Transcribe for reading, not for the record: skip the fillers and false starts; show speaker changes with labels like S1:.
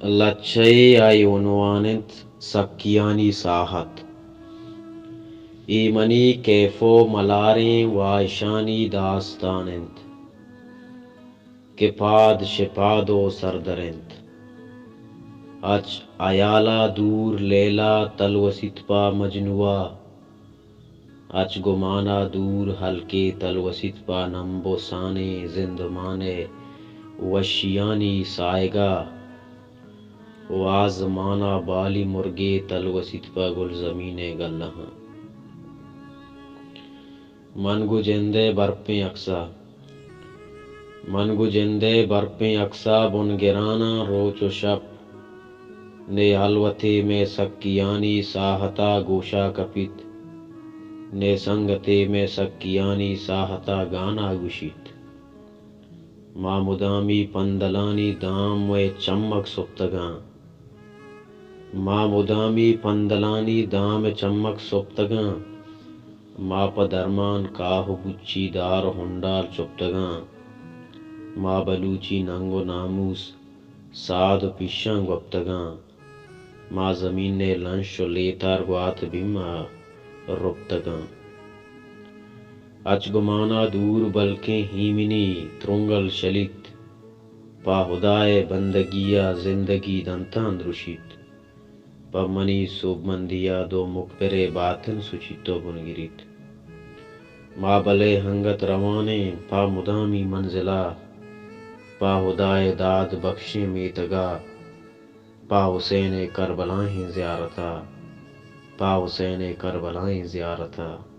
S1: لچھئی آئی عنوانت سکیانی ساحت ایمنی کیفو ملاریں وائشانی داستانند کہ پاد شپاد و سردرند اچ ایالا دور لیلا تلوسیت پا مجنوا اچ گمانا دور ہلکے تلوسیت پا نمبو سانے زندمانے وشیانی سائگا واز مانا بالی مرگے تلوسیت پا گل زمین گلہاں منگو جندے برپیں اقسا منگو جندے برپیں اقسا بن گرانا روچ و شب نے حلوتے میں سکیانی ساہتا گوشا کپت نے سنگتے میں سکیانی ساہتا گانا گوشیت ما مدامی پندلانی دام و چمک سپتگاں ما مدامی پندلانی دام چمک سپتگاں ما پا درمان کاہ گچی دار ہنڈال چپتگاں ما بلوچی ننگو ناموس ساد پیشاں گپتگاں ما زمین لنش و لیتار گوات بیما رپتگاں اچ گمانا دور بلکیں ہیمنی ترنگل شلیت پا خدائے بندگیا زندگی دنتان دروشیت پا منی صوب مندیا دو مقبر باطن سچیتو بنگریت ما بلے ہنگت روانے پا مدامی منزلہ پا خدائے داد بخشیں میتگا پا حسین کربلائیں زیارتا پا حسین کربلائیں زیارتا